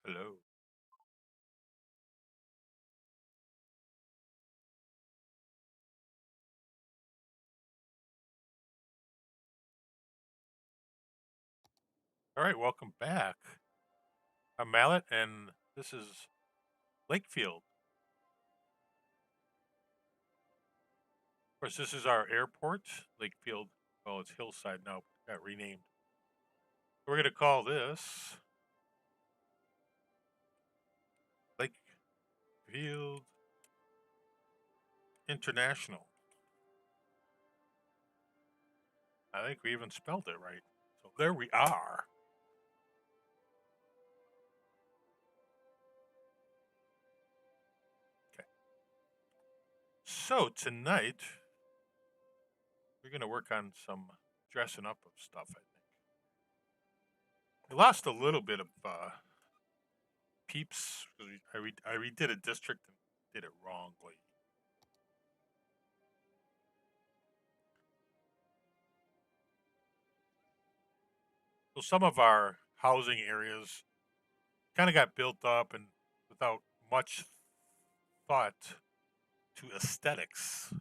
Hello. All right, welcome back. I'm Mallet, and this is Lakefield. Of course, this is our airport, Lakefield. Well, it's Hillside now, but got renamed. We're going to call this Lakefield International. I think we even spelled it right. So there we are. Okay. So tonight, we're going to work on some dressing up of stuff, I think. I lost a little bit of peeps because I redid a district and did it wrongly. So some of our housing areas kind of got built up and without much thought to aesthetics.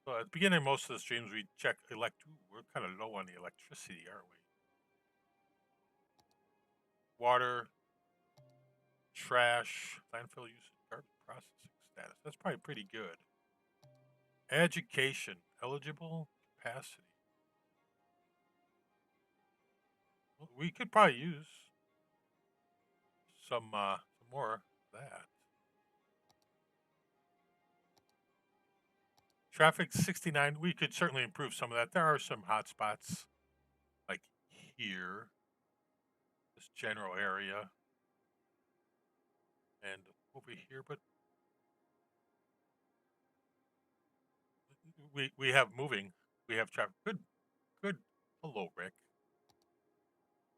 So at the beginning of most of the streams, we check we're kind of low on the electricity, aren't we? Water, trash, landfill use, garbage processing status. That's probably pretty good. Education, eligible capacity. Well, we could probably use some more of that. Traffic 69. We could certainly improve some of that. There are some hot spots like here, this general area, and over here. But we have moving. We have traffic. Good, good. Hello, Rick.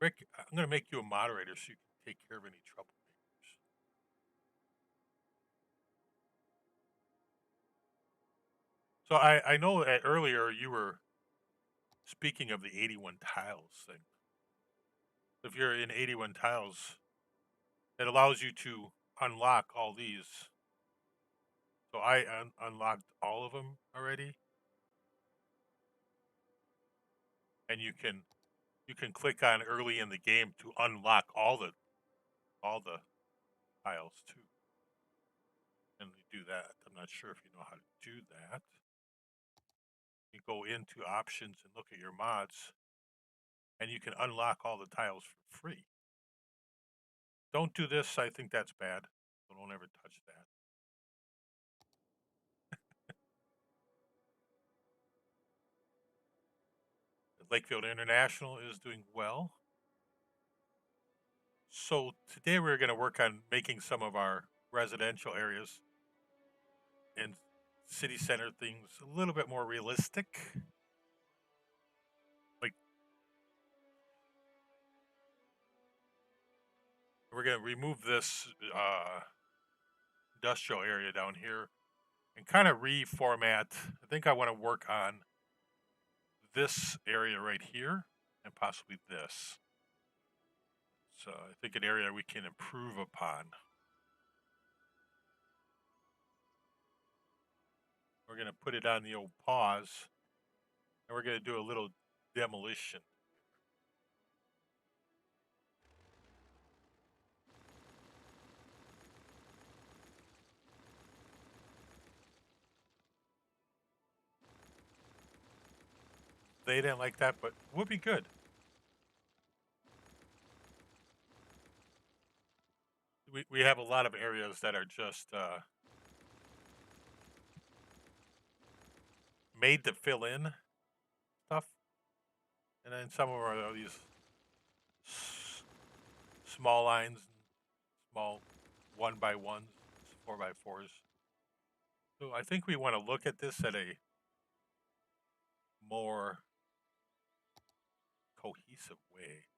Rick, I'm going to make you a moderator so you can take care of any troublemakers. So I know that earlier you were speaking of the 81 tiles thing. If you're in 81 tiles, it allows you to unlock all these. So I unlocked all of them already, and you can click on early in the game to unlock all the tiles too. And you do that. I'm not sure if you know how to do that. You go into options and look at your mods, and you can unlock all the tiles for free. Don't do this. I think that's bad. So don't ever touch that. Lakefield International is doing well. So today we're going to work on making some of our residential areas and city center things a little bit more realistic. Like we're going to remove this industrial area down here and kind of reformat. I think I want to work on this area right here and possibly this. So I think an area we can improve upon. We're going to put it on the old pause, and we're going to do a little demolition. They didn't like that, but would be good. We have a lot of areas that are just made to fill in stuff, and then some of them are these small lines, small 1x1s, 4x4s. So I think we want to look at this at a more cohesive way.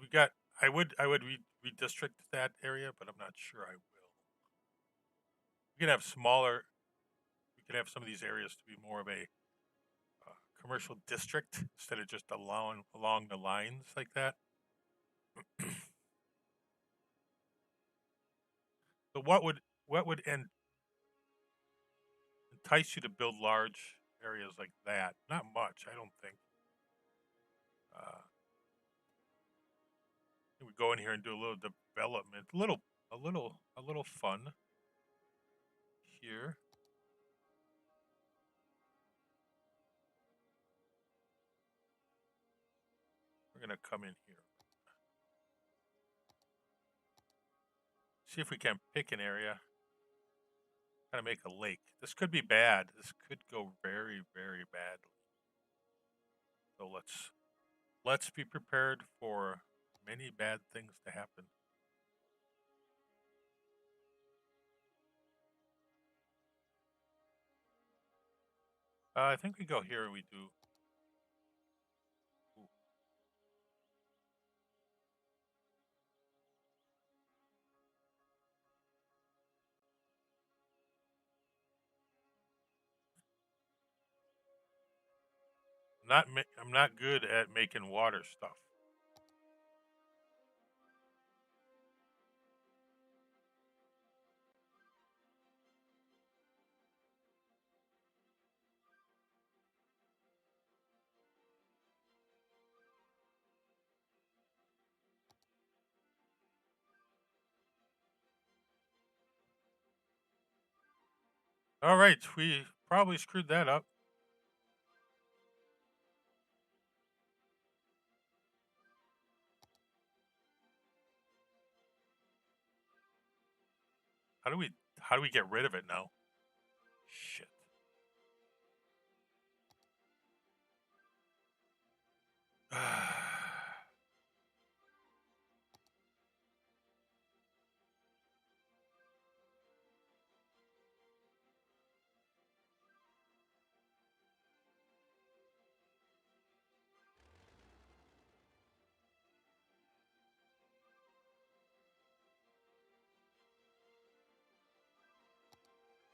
We got. I would redistrict that area, but I'm not sure I will. We can have smaller. We can have some of these areas to be more of a commercial district instead of just along the lines like that. So what would entice you to build large areas like that? Not much, I don't think. We go in here and do a little development, a little fun here. We're gonna come in here. See if we can pick an area. Kind of make a lake. This could be bad. This could go very, very badly. So let's be prepared for many bad things to happen. I think we go here and we do. Ooh. I'm not good at making water stuff. All right, we probably screwed that up. How do we get rid of it now? Shit.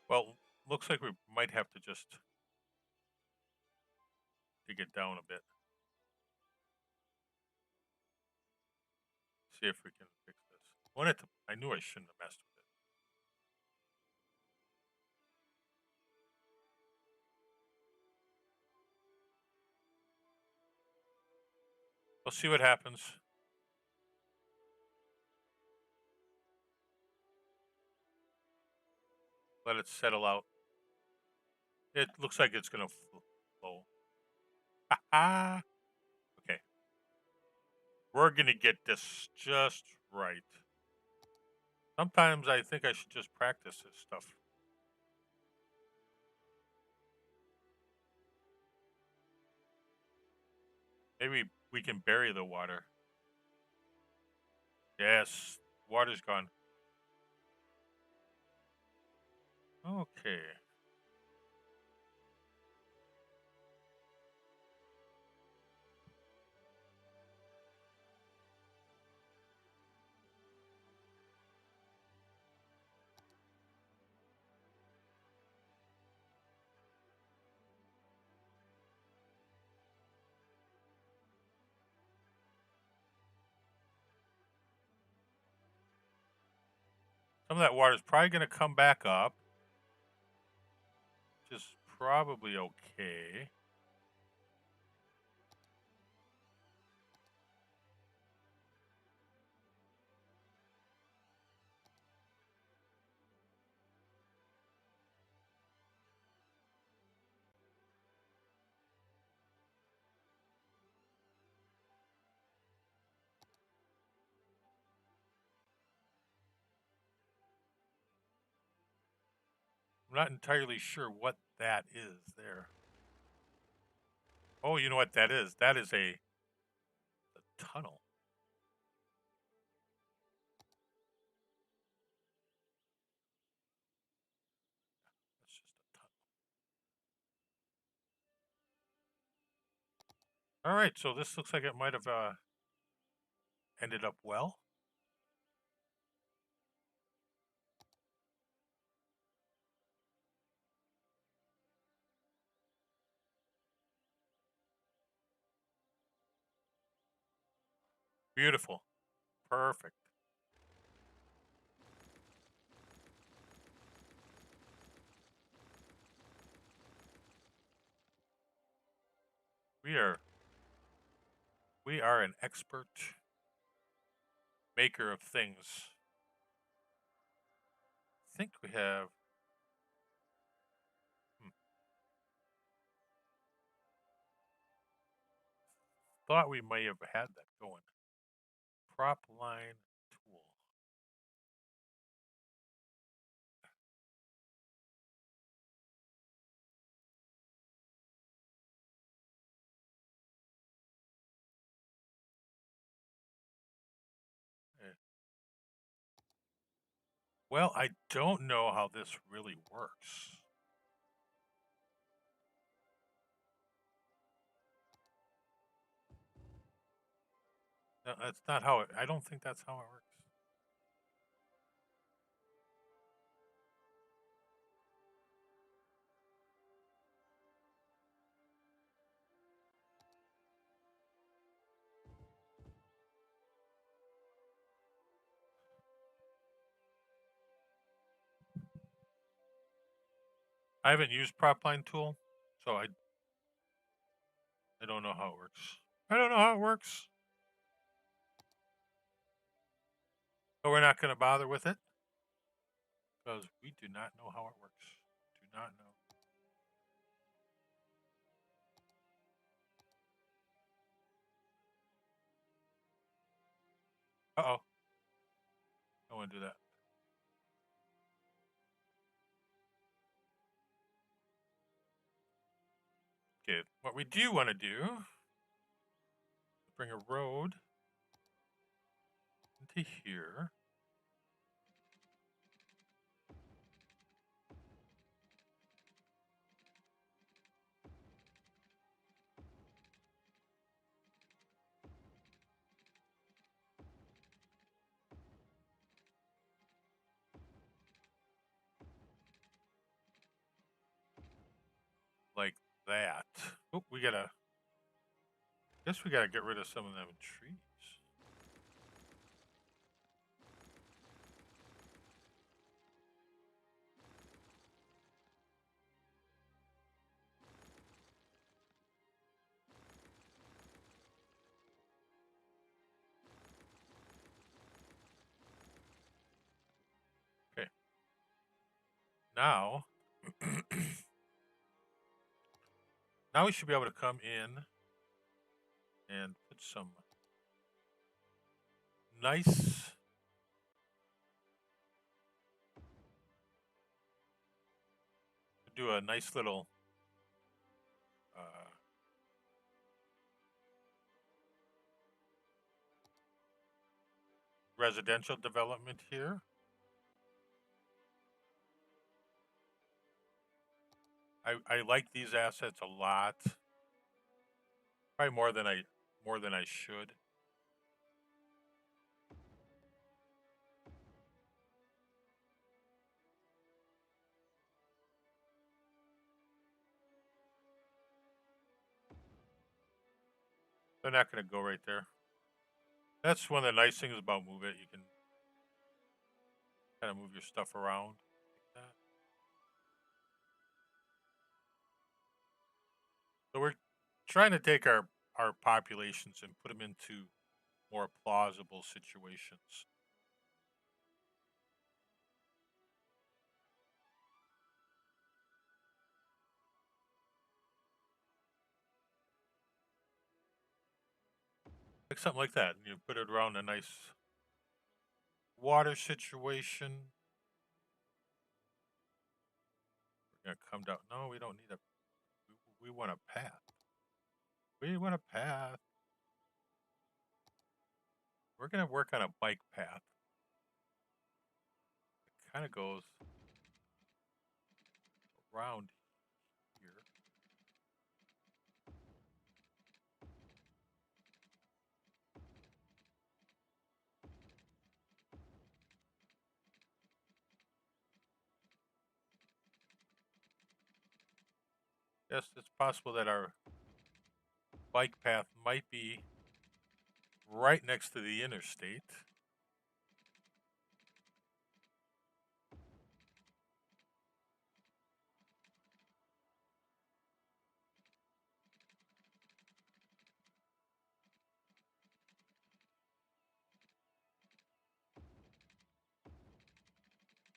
Well, looks like we might have to just dig it down a bit. See if we can fix this. I knew I shouldn't have messed with it. We'll see what happens. Let it settle out. It looks like it's gonna flow. Okay. We're gonna get this just right. Sometimes I think I should just practice this stuff. Maybe we can bury the water. Yes, water's gone. Okay. Some of that water is probably going to come back up, which is probably okay. I'm not entirely sure what that is there. Oh, you know what that is? That is a tunnel. That's just a tunnel. All right, so this looks like it might have ended up well. Beautiful. Perfect. We are an expert maker of things. I think we have thought we may have had that going. Prop line tool. Well, I don't know how this really works. No, that's not how I don't think that's how it works. I haven't used prop line tool, so I don't know how it works. I don't know how it works. So we're not going to bother with it because we do not know how it works. Do not know. Uh-oh. I want to do that. Okay, what we do want to do, bring a road into here. Like that. Oh, guess we gotta get rid of some of them trees. Okay. Now, now we should be able to come in and put some nice do a nice little residential development here. I like these assets a lot. Probably more than I should. They're not going to go right there. That's one of the nice things about Move It. You can kind of move your stuff around like that. So we're trying to take our populations and put them into more plausible situations. Like something like that. And you put it around a nice water situation. We're going to come down. No, we don't need we want a path. We want a path. We're going to work on a bike path. It kind of goes around here. Yes, it's possible that our bike path might be right next to the interstate.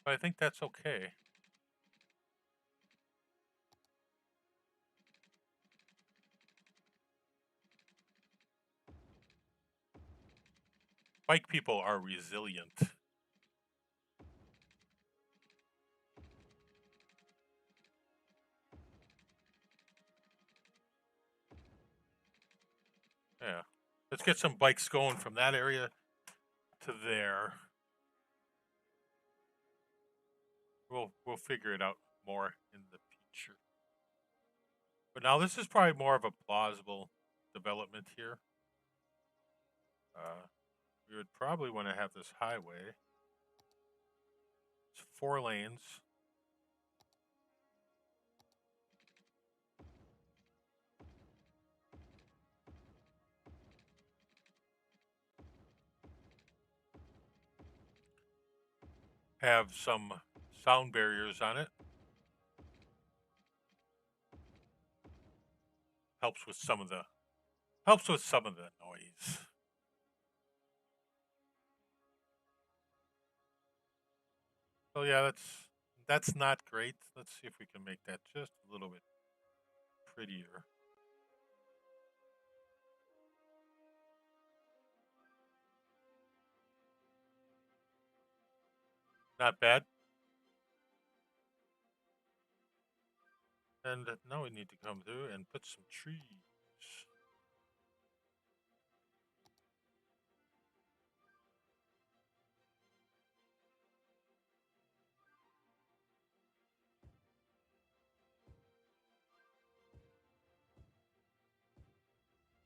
But I think that's okay. Bike people are resilient. Yeah. Let's get some bikes going from that area to there. We'll figure it out more in the future. But now this is probably more of a plausible development here. We would probably want to have this highway. It's 4 lanes. Have some sound barriers on it. Helps with some of the noise. So yeah, that's not great. Let's see if we can make that just a little bit prettier. Not bad. And now we need to come through and put some trees.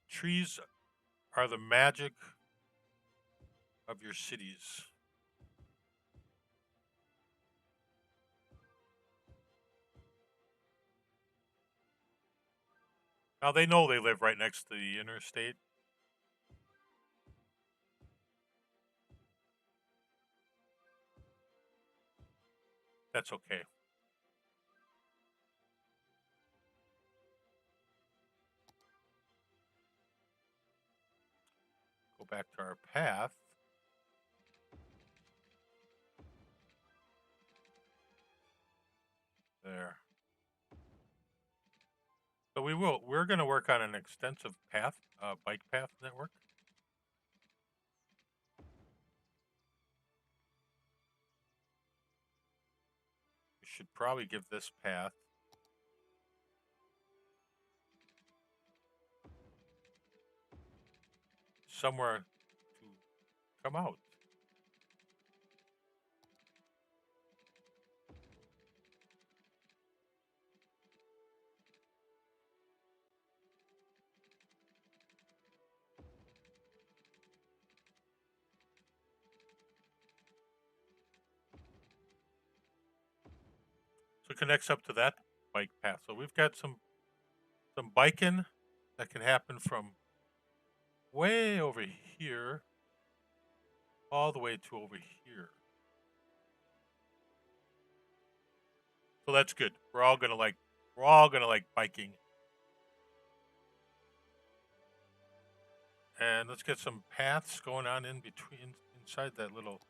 Trees are the magic of your cities. Now they know they live right next to the interstate. That's okay. Go back to our path. There. So we're going to work on an extensive path, bike path network. We should probably give this path somewhere to come out. So it connects up to that bike path. So we've got some biking that can happen from way over here all the way to over here. So that's good. We're all gonna like biking. And let's get some paths going on in between inside that little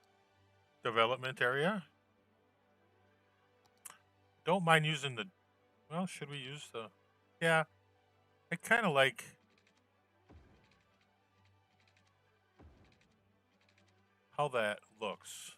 development area. Don't mind using the, well, should we use the, yeah, I kind of like how that looks.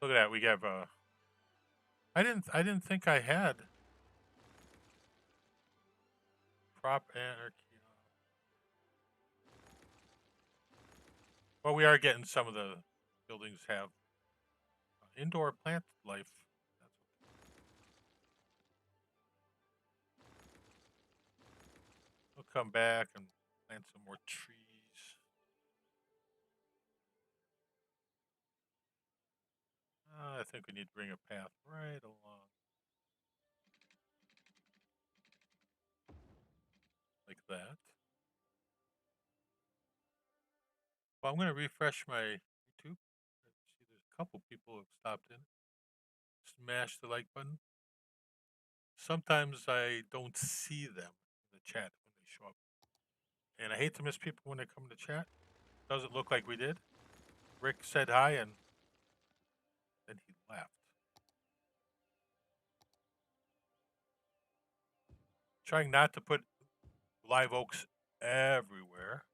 Look at that. We have I didn't think I had prop anarchy. Well, we are getting some of the buildings have indoor plant life. We'll come back and Plant some more trees. I think we need to bring a path right along. Like that. Well, I'm going to refresh my YouTube. See, there's a couple people who have stopped in. Smash the like button. Sometimes I don't see them in the chat when they show up. And I hate to miss people when they come to chat. Doesn't look like we did. Rick said hi and then he left. Trying not to put live oaks everywhere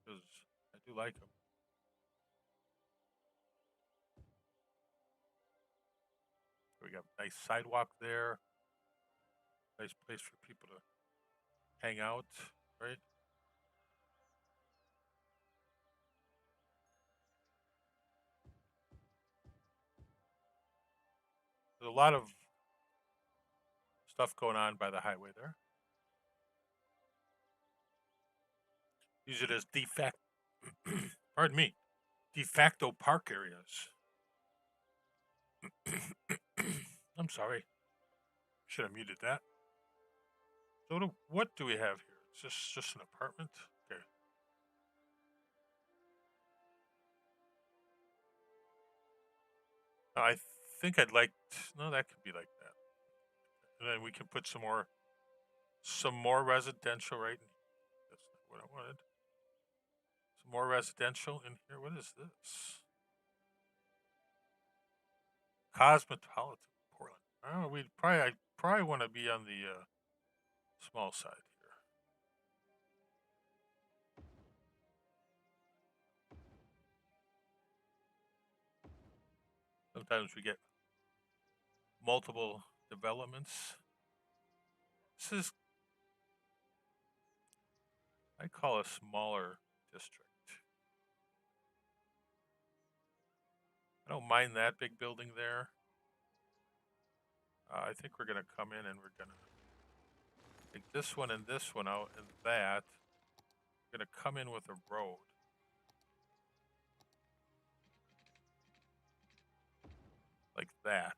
because I do like them. We got a nice sidewalk there. Nice place for people to hang out, right? There's a lot of stuff going on by the highway there. Use it as pardon me, de facto park areas. I'm sorry. Should have muted that. So what do we have here? Is this just an apartment? Okay. I think I'd like no, that could be like that. And then we can put some more residential right in. That's not what I wanted. Some more residential in here. What is this? Cosmopolitan Portland. Oh, I probably want to be on the small side here. Sometimes we get multiple developments. This is, I call a smaller district. I don't mind that big building there. I think we're going to come in and we're going to take this one and this one out and that. We're going to come in with a road. Like that.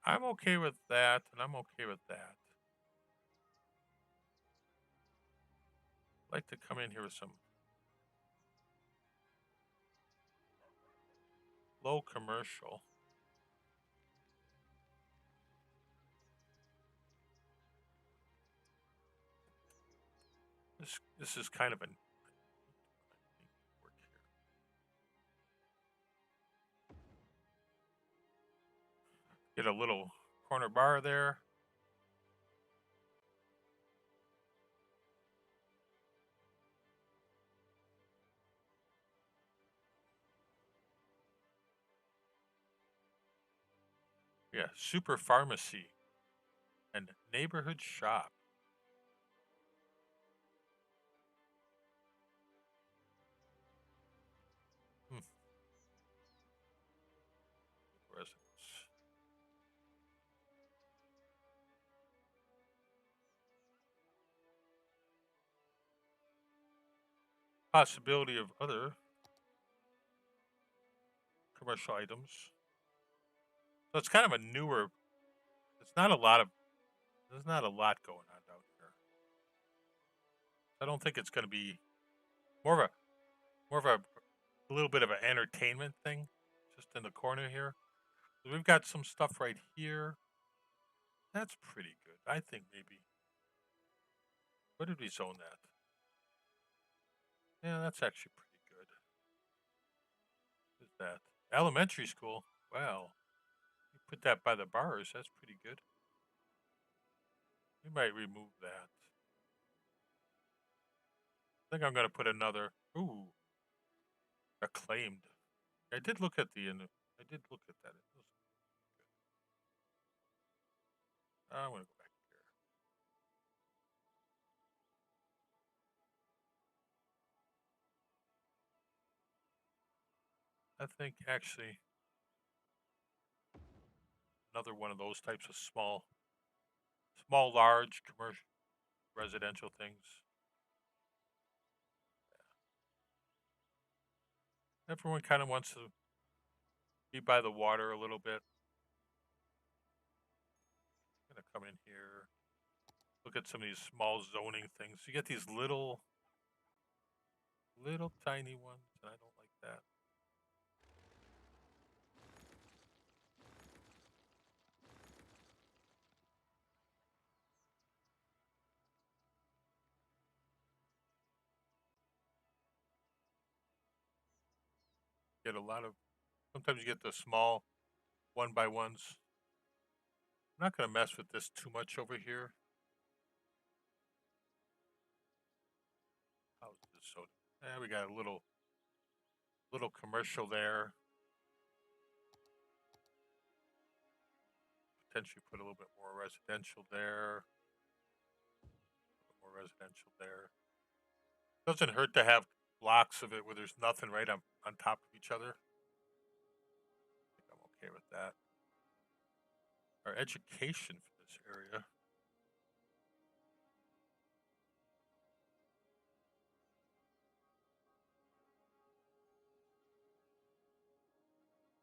I'm okay with that, and I'm okay with that. I'd like to come in here with some low commercial. This is kind of an work here. Get a little corner bar there. Yeah, super pharmacy and neighborhood shop. Residence. Possibility of other commercial items. So it's kind of a newer. It's not a lot of. There's not a lot going on down here. I don't think it's going to be more of a little bit of an entertainment thing, just in the corner here. So we've got some stuff right here. That's pretty good. I think maybe. What did we zone that? Yeah, that's actually pretty good. What is that? Elementary school. Wow. You put that by the bars. That's pretty good. We might remove that. I think I'm going to put another. Ooh. Acclaimed. I did look at I did look at that. It was good. I'm going to go back here. I think actually another one of those types of small, large commercial residential things. Everyone kind of wants to be by the water a little bit. I'm gonna come in here, look at some of these small zoning things. You get these little tiny ones, and I don't like that. Get a lot of, sometimes you get the small 1x1s. I'm not gonna mess with this too much over here. How's this so? We got a little commercial there. Potentially put a little bit more residential there. A little more residential there. Doesn't hurt to have blocks of it where there's nothing right on top of each other. I think I'm okay with that. Our education for this area.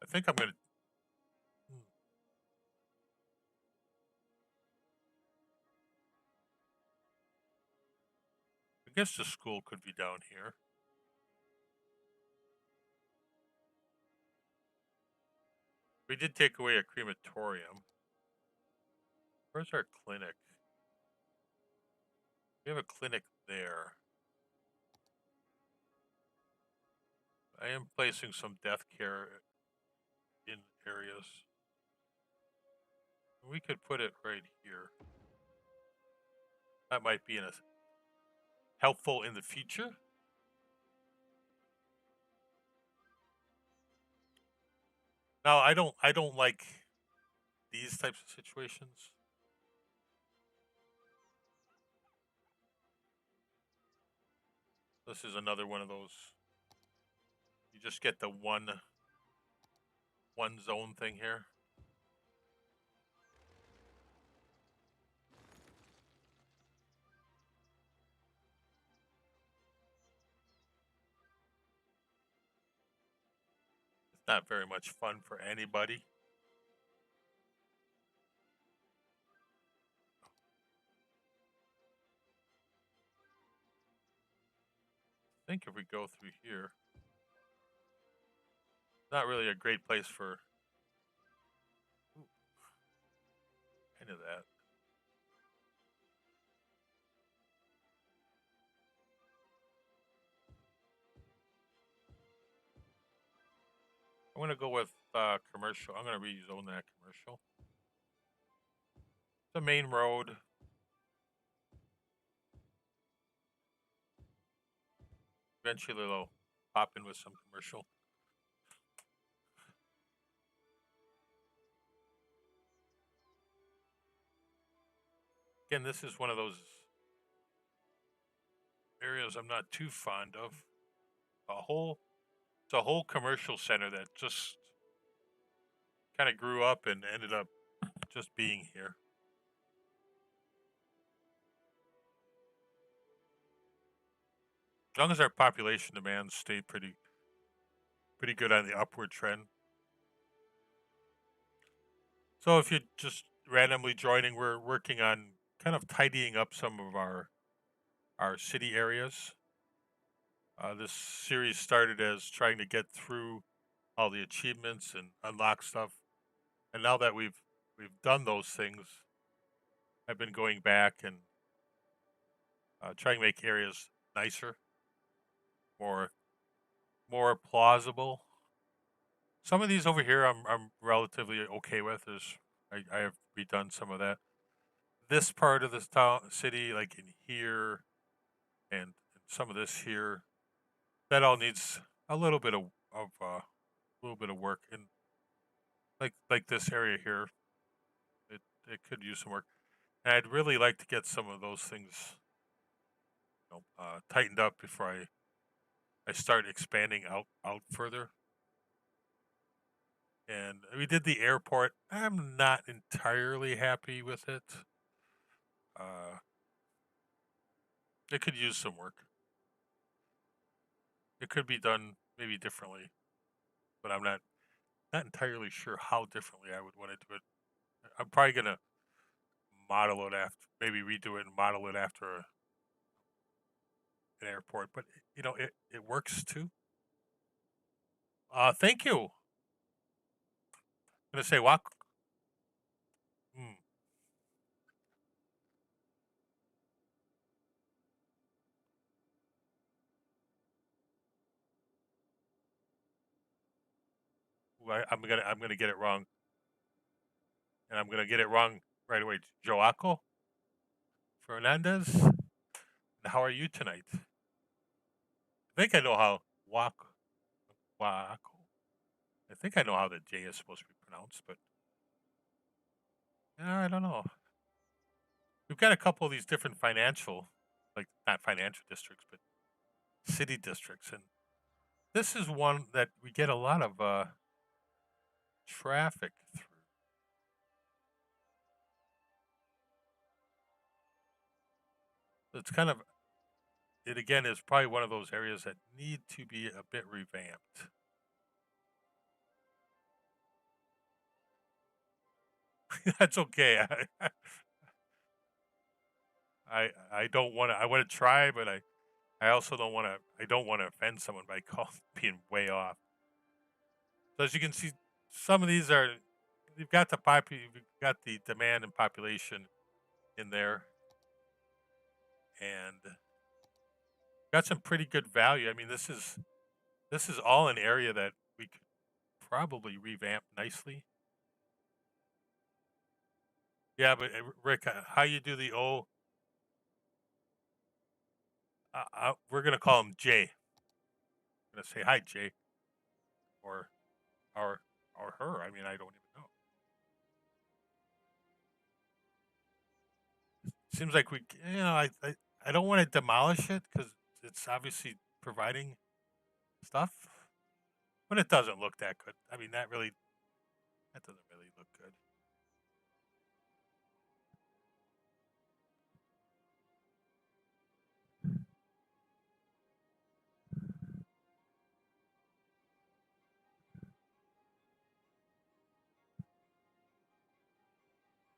I think I'm gonna. I guess the school could be down here. We did take away a crematorium. Where's our clinic? We have a clinic there. I am placing some death care in areas. We could put it right here. That might be helpful in the future. Now, I don't like these types of situations. This is another one of those. You just get the one zone thing here. It's not very much fun for anybody. I think if we go through here, not really a great place for any of that. I'm gonna go with commercial. I'm gonna rezone that commercial. The main road. Eventually they'll pop in with some commercial. Again, this is one of those areas I'm not too fond of. It's a whole commercial center that just kind of grew up and ended up just being here. As long as our population demands stay pretty good on the upward trend. So if you're just randomly joining, we're working on kind of tidying up some of our city areas. This series started as trying to get through all the achievements and unlock stuff, and now that we've done those things, I've been going back and trying to make areas nicer, more plausible. Some of these over here I'm relatively okay with. I have redone some of that. This part of this city, like in here, and some of this here, that all needs a little bit of work. And like this area here, it could use some work. And I'd really like to get some of those things, tightened up before I start expanding out further. And we did the airport. I'm not entirely happy with it. It could use some work. It could be done maybe differently, but I'm not entirely sure how differently I would want to do it. I'm probably gonna model it after, maybe redo it and model it after an airport. But you know, it works too. Thank you. I'm gonna say walk. Hmm. I'm gonna get it wrong, and I'm gonna get it wrong right away. Joaco Fernandez. How are you tonight? I think I know how Waco. I think I know how the J is supposed to be pronounced, but I don't know. We've got a couple of these different financial, like not financial districts, but city districts, and this is one that we get a lot of traffic through. It's kind of it again is probably one of those areas that need to be a bit revamped. That's okay. I don't want to. I want to try, but I also don't want to. I don't want to offend someone by being way off. So as you can see, some of these are you've got you've got the demand and population in there, and got some pretty good value. I mean, this is all an area that we could probably revamp nicely. Yeah, but Rick, how you do the O? We're gonna call him Jay. I'm gonna say hi, Jay, or or or her. I mean, I don't even know. Seems like I don't want to demolish it because it's obviously providing stuff, but it doesn't look that good. I mean, that doesn't really look good.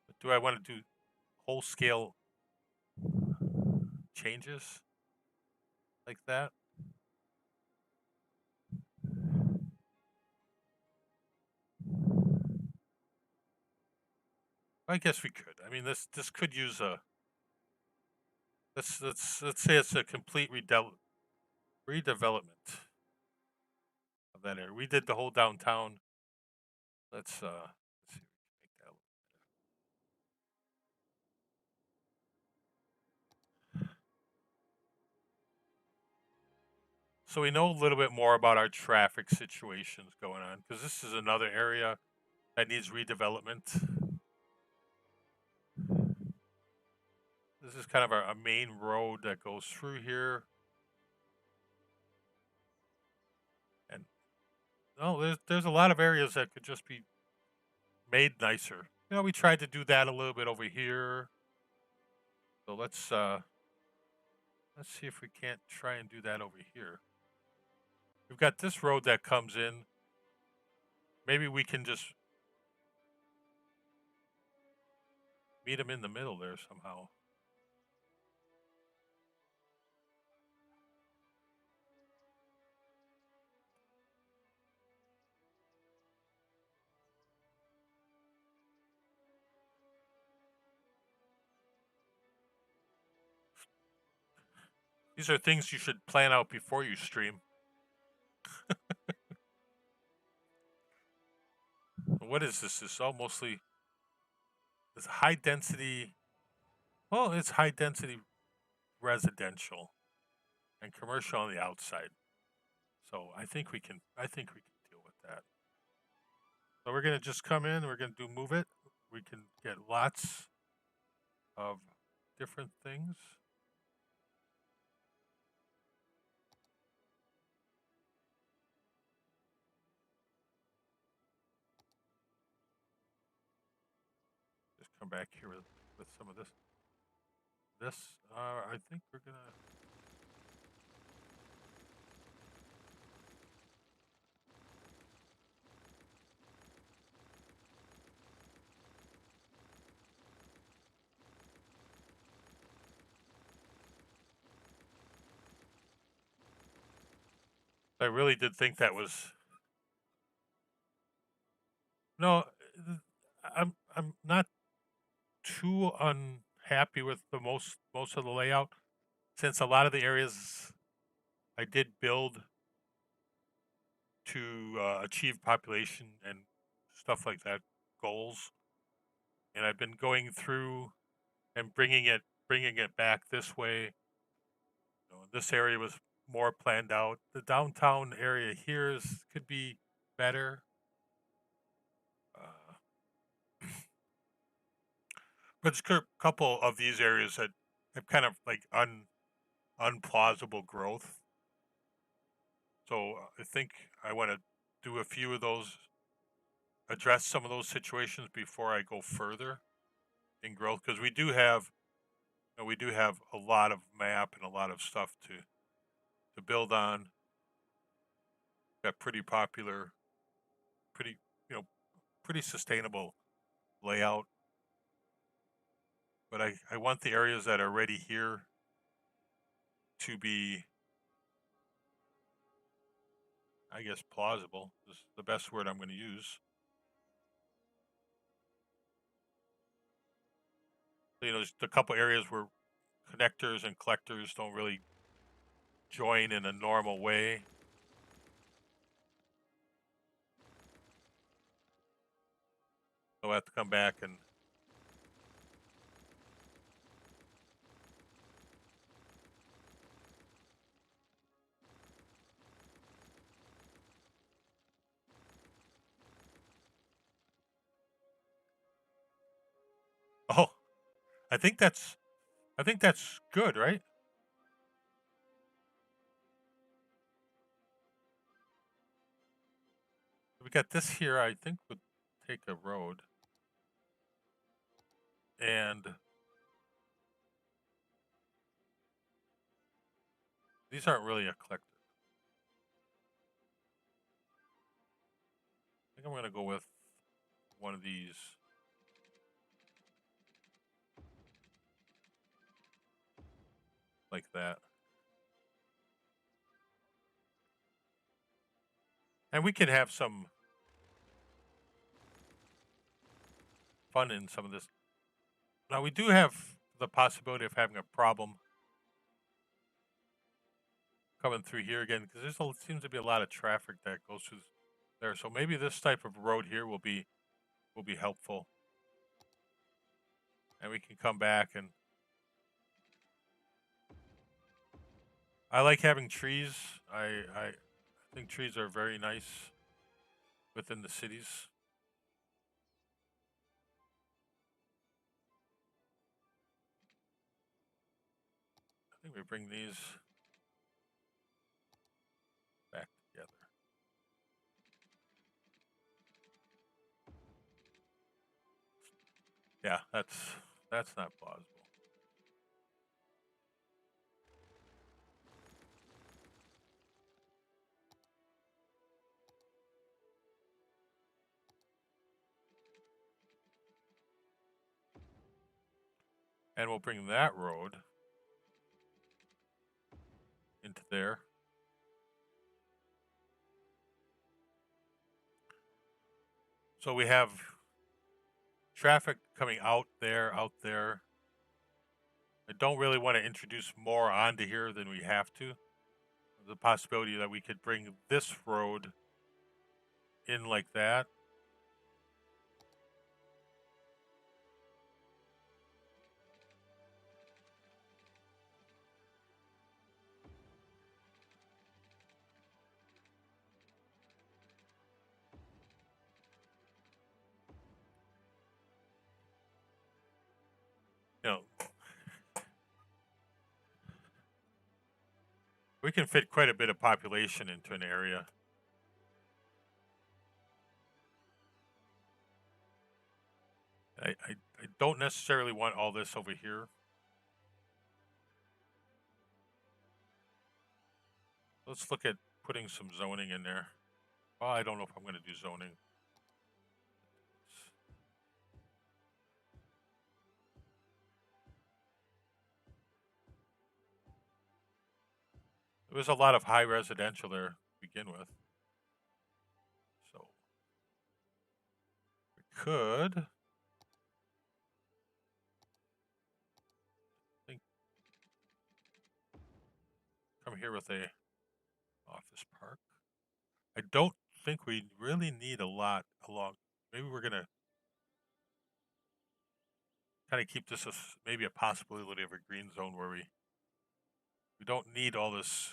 But do I want to do whole scale changes like that? I guess we could. I mean, this could use a let's say it's a complete redevelopment of that area. We did the whole downtown. Let's see if we can make that a little better. So we know a little bit more about our traffic situations going on because this is another area that needs redevelopment. This is kind of a main road that goes through here, and no, there's a lot of areas that could just be made nicer. You know, we tried to do that a little bit over here. So let's see if we can't try and do that over here. We've got this road that comes in. Maybe we can just meet them in the middle there somehow. These are things you should plan out before you stream. What is this? It's all mostly it's high density. Well, it's high density residential and commercial on the outside. So I think we can. I think we can deal with that. So we're gonna just come in. We're gonna do move it. We can get lots of different things. come back here with some of this. I think we're gonna. I really did think that was. No, I'm not too unhappy with the most of the layout, since a lot of the areas I did build to achieve population and stuff like that goals, and I've been going through and bringing it back this way. This area was more planned out. The downtown area here could be better. Uh, but there's a couple of these areas that have kind of like unplausible growth. So I think I want to do a few of those, address some of those situations before I go further in growth, because we do have a lot of map and a lot of stuff to build on. Got pretty popular, pretty you know pretty sustainable layout. But I want the areas that are already here to be, I guess, plausible is the best word I'm going to use. There's a couple areas where connectors and collectors don't really join in a normal way. So I have to come back and oh, I think that's good, right? We got this here. I think would take a road, and these aren't really a collector. I think I'm going to go with one of these. Like that. And we can have some fun in some of this. Now, we do have the possibility of having a problem coming through here again, because there seems to be a lot of traffic that goes through there. So maybe this type of road here will be helpful. And we can come back, and I like having trees. I think trees are very nice within the cities. I think we bring these back together. Yeah, that's not plausible. And we'll bring that road into there. So we have traffic coming out there. I don't really want to introduce more onto here than we have to. The possibility that we could bring this road in like that. You know, we can fit quite a bit of population into an area. I don't necessarily want all this over here. Let's look at putting some zoning in there. Well, I don't know if I'm going to do zoning. There was a lot of high residential there to begin with. So we could, think, come here with a office park. I don't think we really need a lot along. Maybe we're going to kind of keep this as maybe a possibility of a green zone where we don't need all this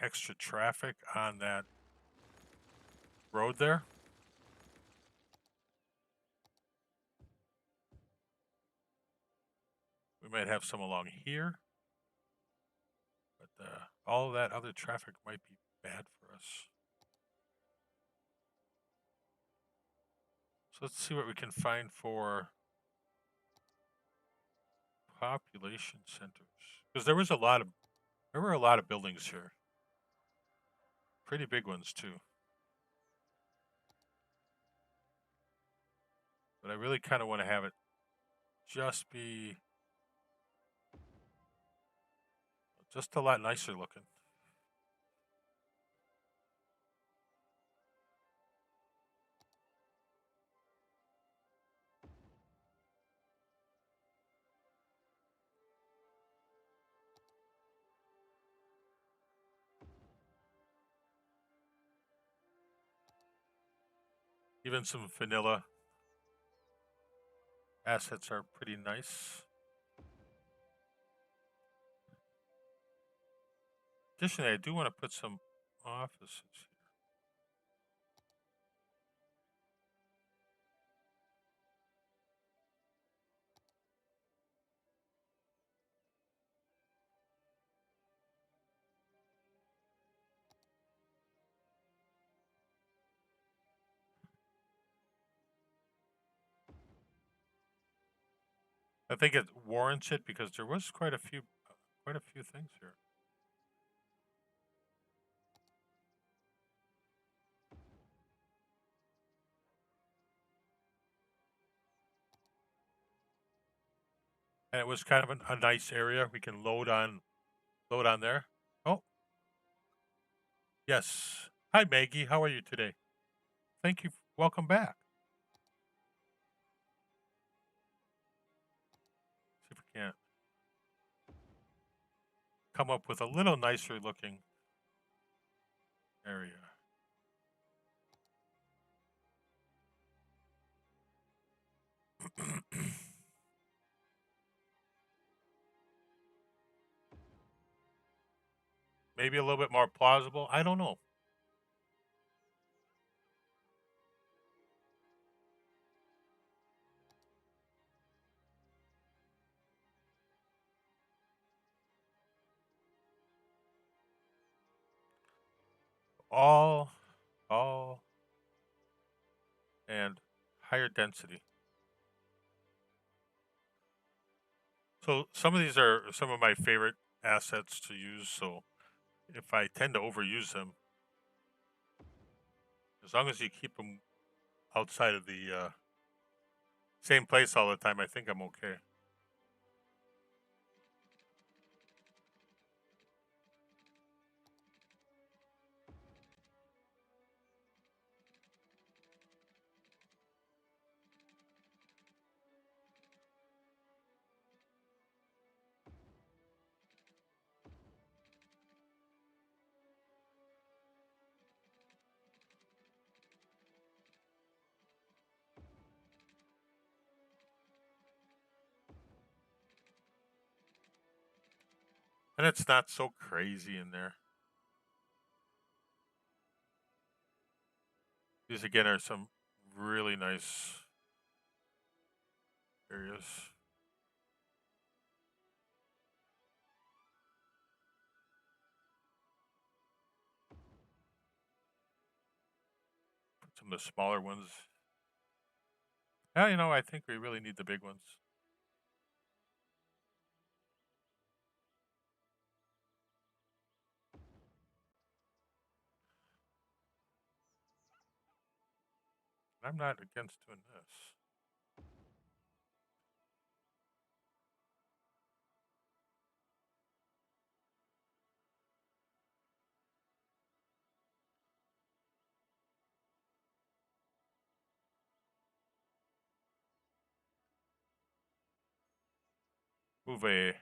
extra traffic on that road there. We might have some along here, but all of that other traffic might be bad for us. So let's see what we can find for population centers, because there were a lot of buildings here, pretty big ones too. But I really kind of want to have it just be just a lot nicer looking. Even some vanilla assets are pretty nice. Additionally, I do want to put some offices here. I think it warrants it because there was quite a few things here. And it was kind of a nice area. We can load on there. Oh, yes. Hi, Maggie. How are you today? Thank you. Welcome back. See if we can't come up with a little nicer looking area. Maybe a little bit more plausible. I don't know. All and higher density. So some of these are some of my favorite assets to use. So if I tend to overuse them, as long as you keep them outside of the same place all the time, I think I'm okay. And it's not so crazy in there. These again are some really nice areas. Some of the smaller ones. Well, you know, I think we really need the big ones. I'm not against doing this. Move a.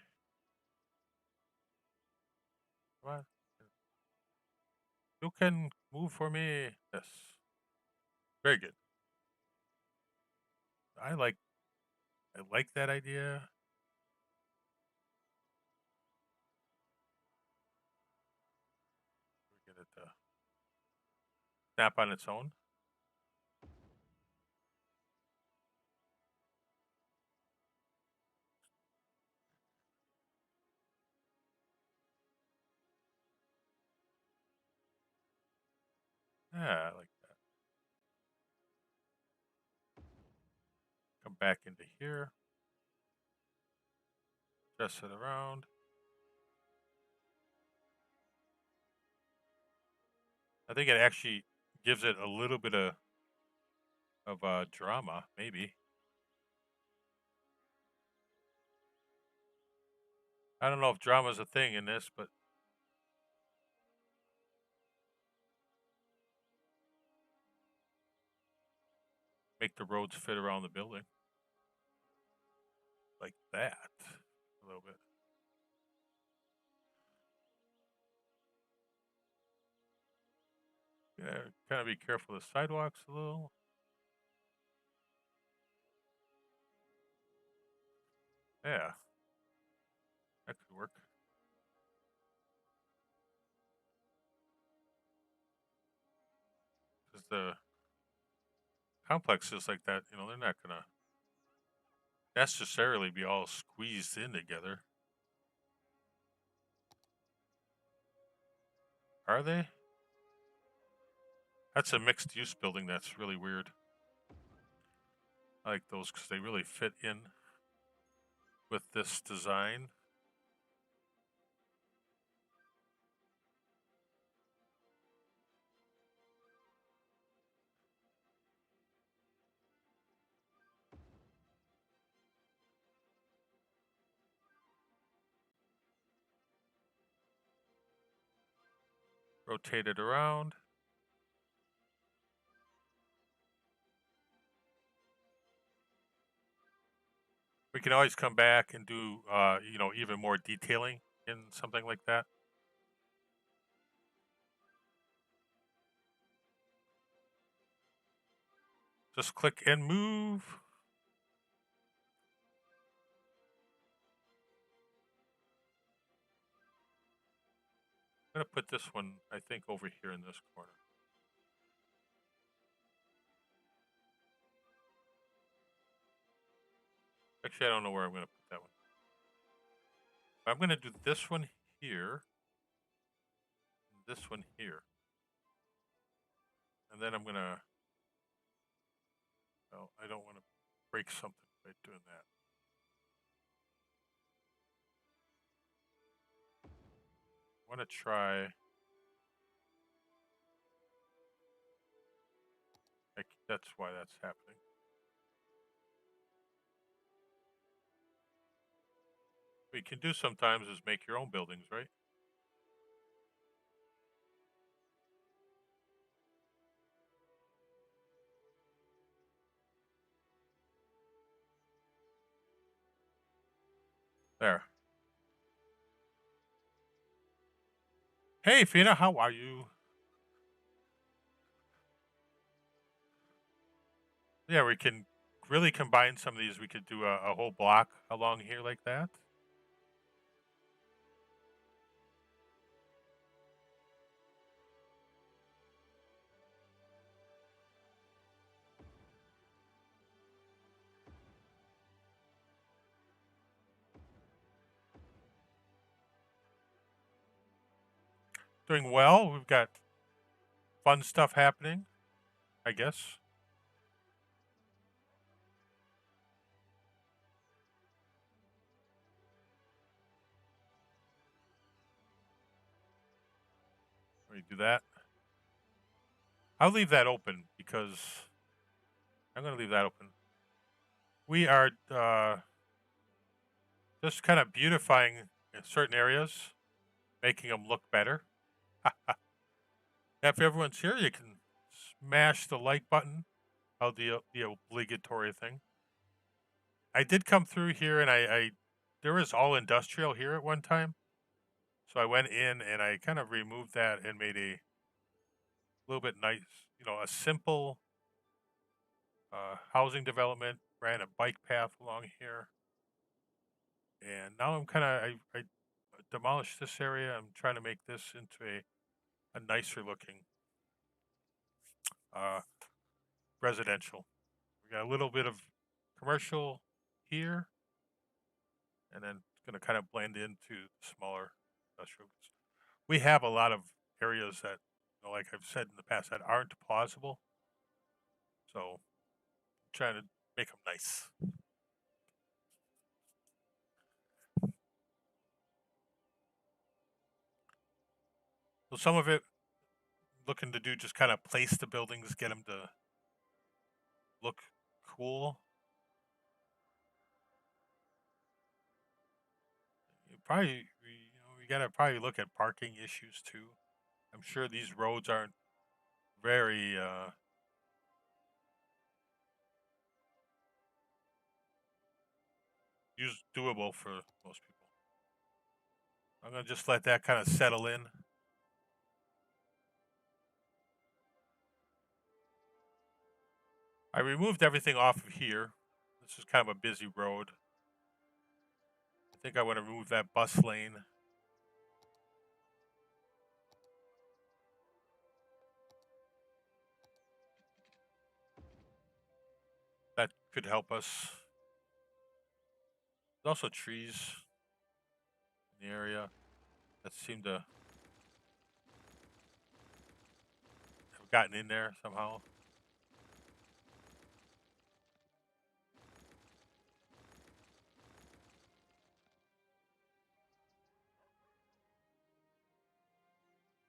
What? You can move for me. Yes. Very good. I like. I like that idea. We get it to snap on its own. Yeah, I like that. Come back into here. Adjust it around. I think it actually gives it a little bit of drama, maybe. I don't know if drama is a thing in this, but make the roads fit around the building. Like that. A little bit. Yeah, kind of be careful of the sidewalks a little. Yeah. That could work. Because the complexes like that, you know, they're not going to necessarily be all squeezed in together. Are they? That's a mixed use building. That's really weird. I like those because they really fit in with this design. Rotate it around. We can always come back and do, you know, even more detailing in something like that. Just click and move. I'm going to put this one, I think, over here in this corner. Actually, I don't know where I'm going to put that one. I'm going to do this one here, and this one here. And then I'm going to, well, I don't want to break something by doing that. I want to try, like, that's why that's happening. What you can do sometimes is make your own buildings, right? There. Hey, Fina, how are you? Yeah, we can really combine some of these. We could do a whole block along here like that. Doing well. We've got fun stuff happening, I guess. Let me do that. I'll leave that open because I'm going to leave that open. We are just kind of beautifying in certain areas, making them look better. If everyone's here, you can smash the like button. Oh, the obligatory thing. I did come through here, and I there was all industrial here at one time, so I went in and I kind of removed that and made a little bit nice, a simple housing development. Ran a bike path along here, and now I'm kind of I demolished this area. I'm trying to make this into a nicer looking uh, residential. We got a little bit of commercial here, and then it's going to kind of blend into smaller industrial. We have a lot of areas that, like I've said in the past, that aren't plausible. So I'm trying to make them nice. So some of it looking to do just kind of place the buildings, get them to look cool. Probably, we got to probably look at parking issues too. I'm sure these roads aren't very doable for most people. I'm gonna just let that kind of settle in. I removed everything off of here. This is kind of a busy road. I think I want to remove that bus lane. That could help us. There's also trees in the area that seem to have gotten in there somehow.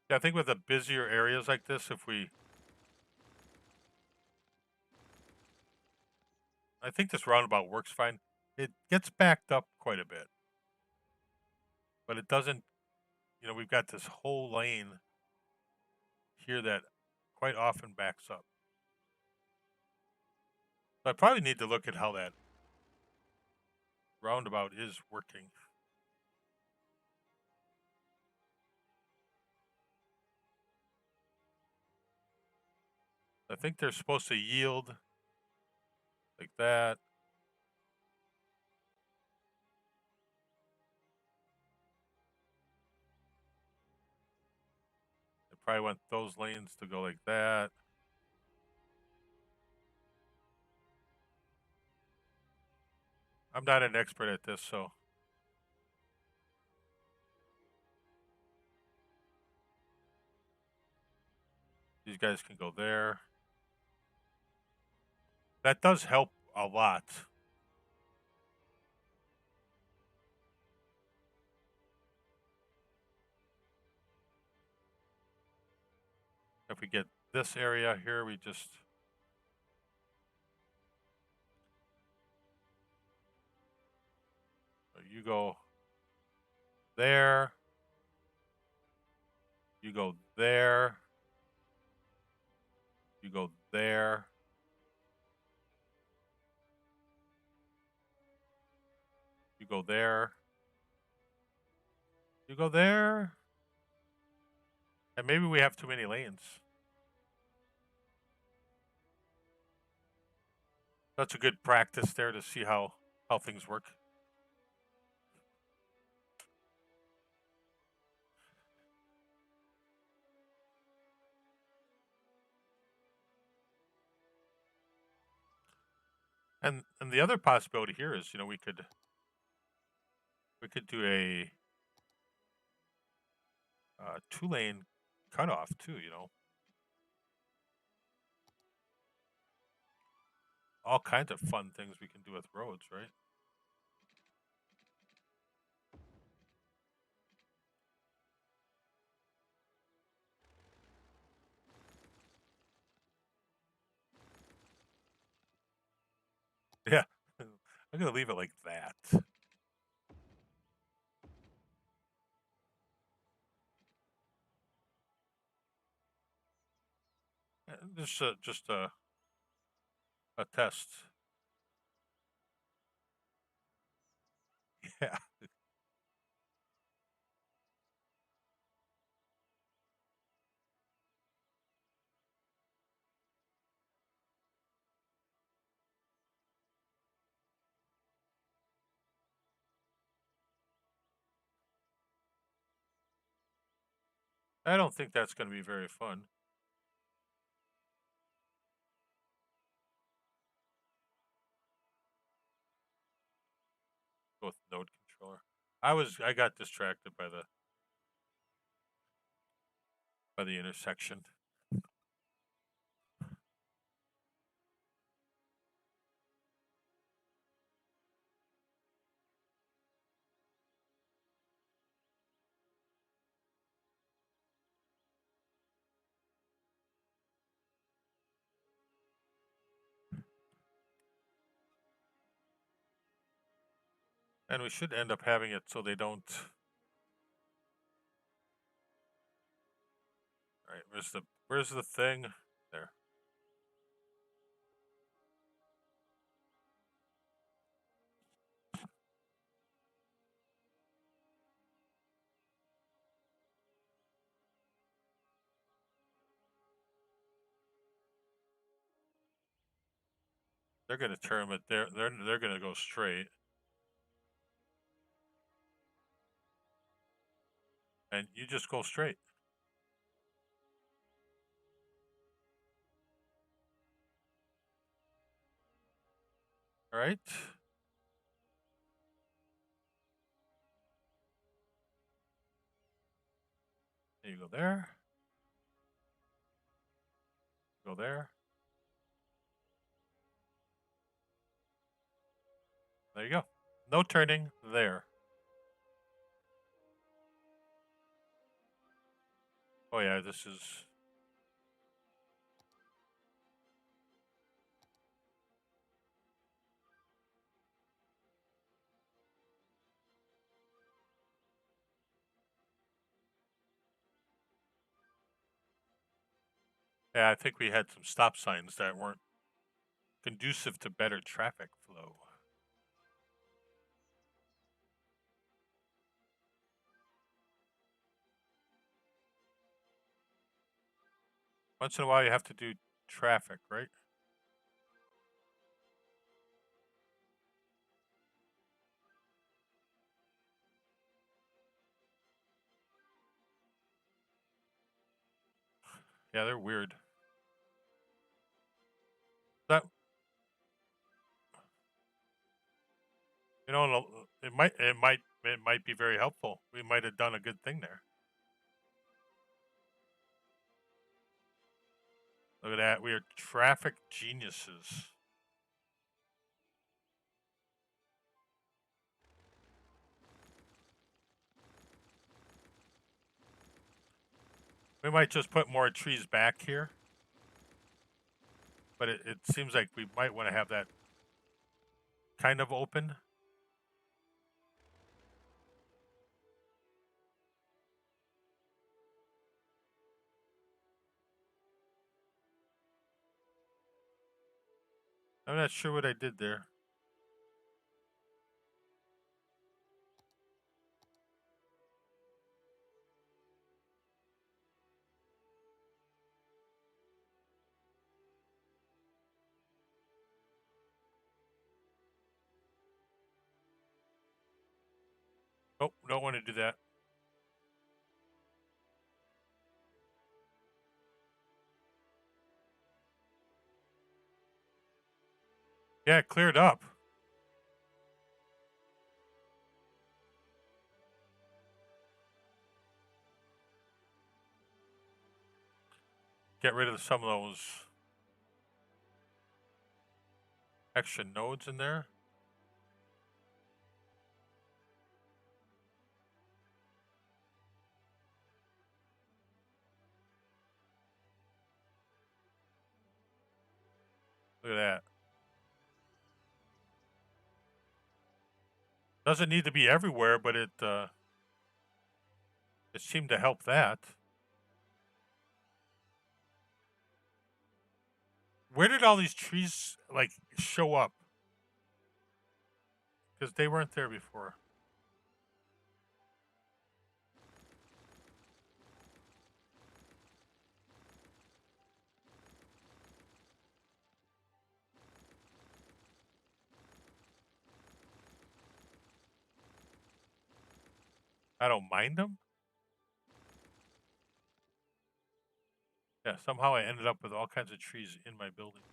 Yeah, I think with the busier areas like this, I think this roundabout works fine. It gets backed up quite a bit, but it doesn't, we've got this whole lane here that quite often backs up. So I probably need to look at how that roundabout is working. I think they're supposed to yield like that. I probably want those lanes to go like that. I'm not an expert at this, so these guys can go there. That does help a lot. If we get this area here, we just you go there, you go there, you go there, you go there, you go there, and maybe we have too many lanes. That's a good practice there to see how things work. And the other possibility here is, we could do a 2-lane cutoff too. All kinds of fun things we can do with roads, right? I'm gonna leave it like that. Just a test. Yeah. I don't think that's gonna be very fun. Go with node controller. I got distracted by the intersection. And we should end up having it so they don't. All right, where's the thing? There. They're gonna term it. They're gonna go straight, and you just go straight. All right. There you go there. Go there. There you go. No turning there. Oh yeah, this is. Yeah, I think we had some stop signs that weren't conducive to better traffic flow. Once in a while, you have to do traffic, right? Yeah, they're weird. That you know, it might be very helpful. We might have done a good thing there. Look at that. We are traffic geniuses. We might just put more trees back here. But it seems like we might want to have that kind of open. I'm not sure what I did there. Oh, don't want to do that. Yeah, it cleared up. Get rid of some of those extra nodes in there. Look at that. Doesn't need to be everywhere, but it seemed to help that. Where did all these trees like show up? Because they weren't there before. I don't mind them. Yeah, somehow I ended up with all kinds of trees in my buildings.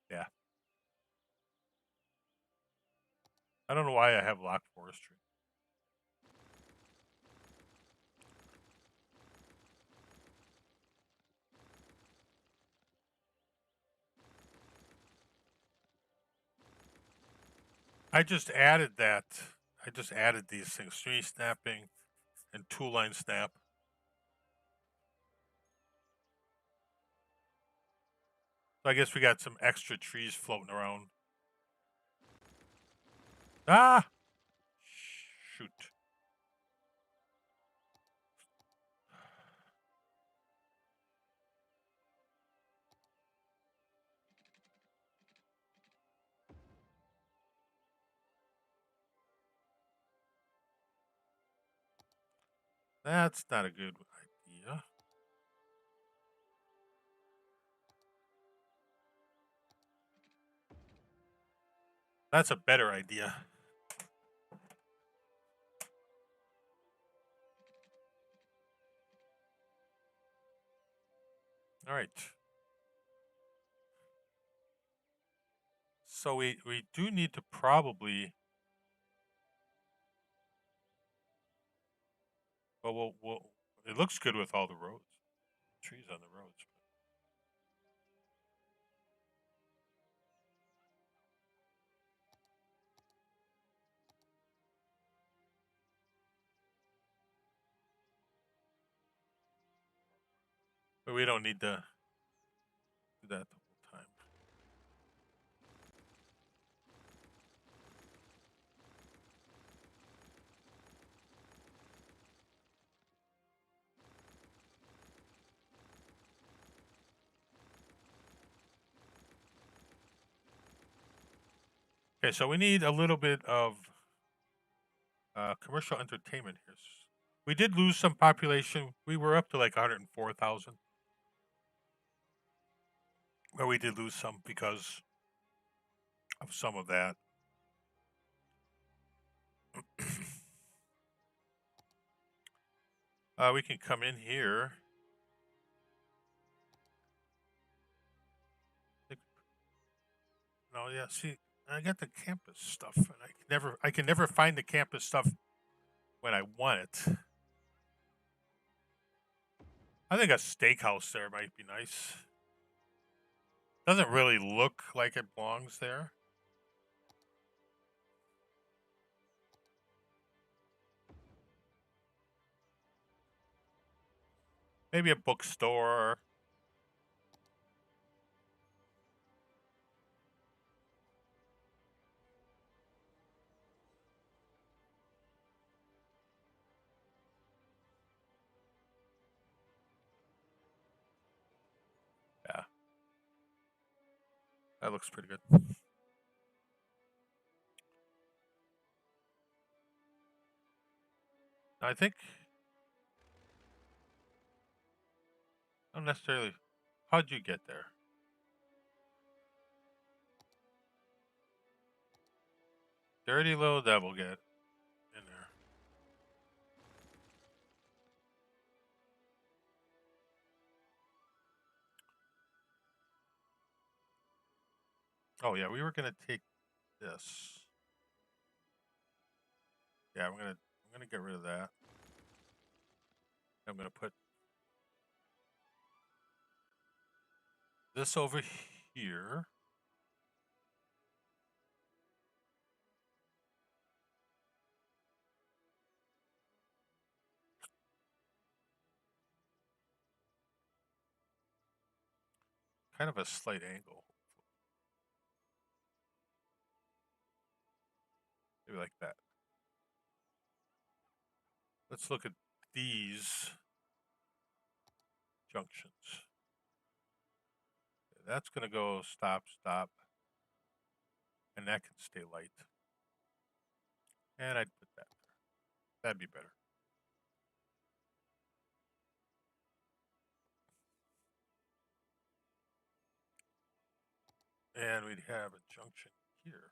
Yeah. I don't know why I have locked forestry. I just added that. I just added these things: tree snapping and tool line snap. So I guess we got some extra trees floating around. Ah! Shoot. That's not a good idea. That's a better idea. All right. So we do need to probably. Well, it looks good with all the roads, trees on the roads. But we don't need to do that the whole time. Okay, so we need a little bit of commercial entertainment here. We did lose some population. We were up to like 104,000. But we did lose some because of some of that. We can come in here. No, yeah. See, I got the campus stuff, and I can never find the campus stuff when I want it. I think a steakhouse there might be nice. Doesn't really look like it belongs there. Maybe a bookstore. Yeah, that looks pretty good. I think not necessarily. How'd you get there? Dirty little devil, get in there. Oh yeah, we were gonna take this. Yeah, I'm gonna get rid of that. I'm gonna put this over here. kind of a slight angle. Maybe like that. Let's look at these junctions. That's going to go stop, stop. And that can stay light. And I'd put that there. That'd be better. And we'd have a junction here.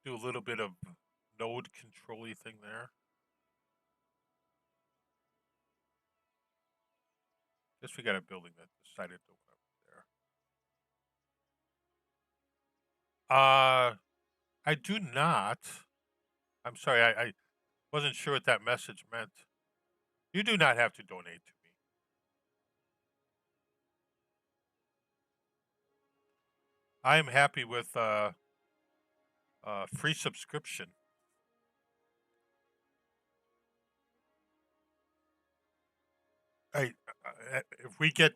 Do a little bit of node control-y thing there. Guess we got a building that decided to went up there. I do not. I'm sorry, I wasn't sure what that message meant. You do not have to donate to me. I am happy with free subscription. If we get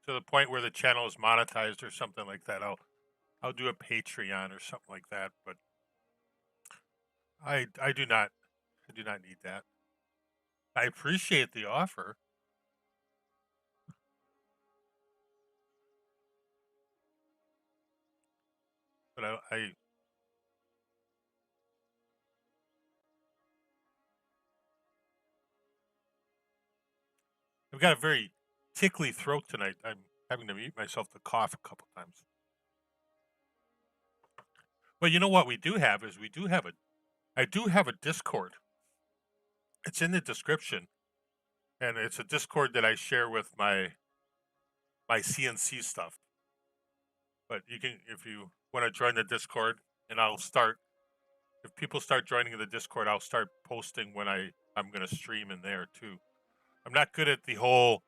to the point where the channel is monetized or something like that, I'll do a Patreon or something like that. But I do not need that. I appreciate the offer. But I've got a very tickly throat tonight. I'm having to mute myself to cough a couple times. Well, you know what we do have is I do have a Discord. It's in the description, and it's a Discord that I share with my CNC stuff. But you can, if you want to join the Discord, and if people start joining the Discord, I'll start posting when I'm going to stream in there too. I'm not good at the whole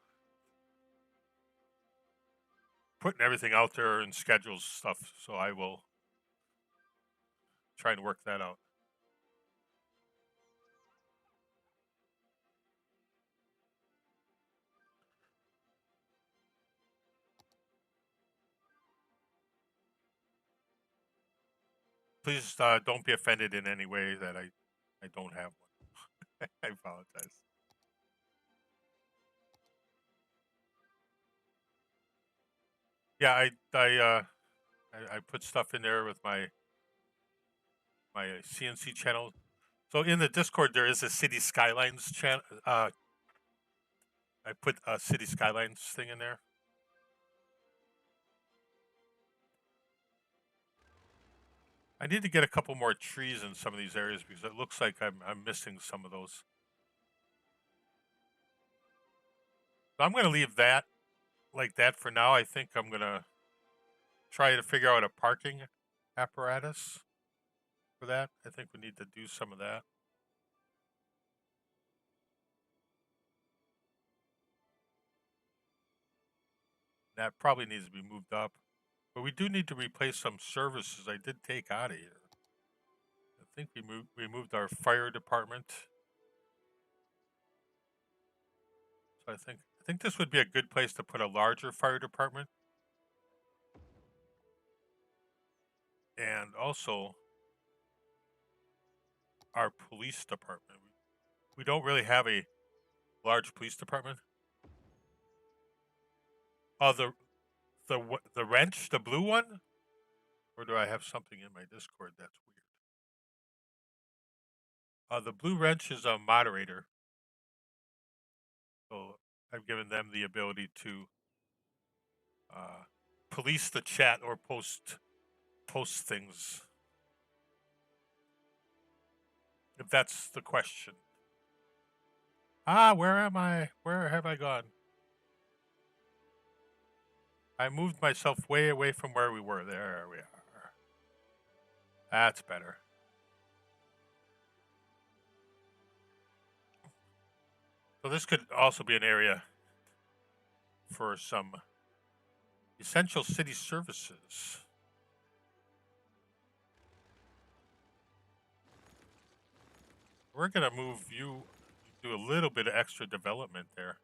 putting everything out there and schedules stuff, so I will try and work that out. Please don't be offended in any way that I don't have one. I apologize. Yeah, I put stuff in there with my CNC channel. So in the Discord there is a City Skylines channel. I put a City Skylines thing in there. I need to get a couple more trees in some of these areas because it looks like I'm missing some of those. So I'm going to leave that like that for now. I think I'm going to try to figure out a parking apparatus for that. I think we need to do some of that. That probably needs to be moved up. But we do need to replace some services I did take out of here. I think we moved our fire department. So I think this would be a good place to put a larger fire department. And also our police department. We don't really have a large police department. Oh, the wrench, the blue one? Or do I have something in my Discord that's weird? The blue wrench is a moderator. So I've given them the ability to police the chat or post things. If that's the question. Where am I? Where have I gone? I moved myself way away from where we were. There we are. That's better. So this could also be an area for some essential city services. We're going to move you, do a little bit of extra development there.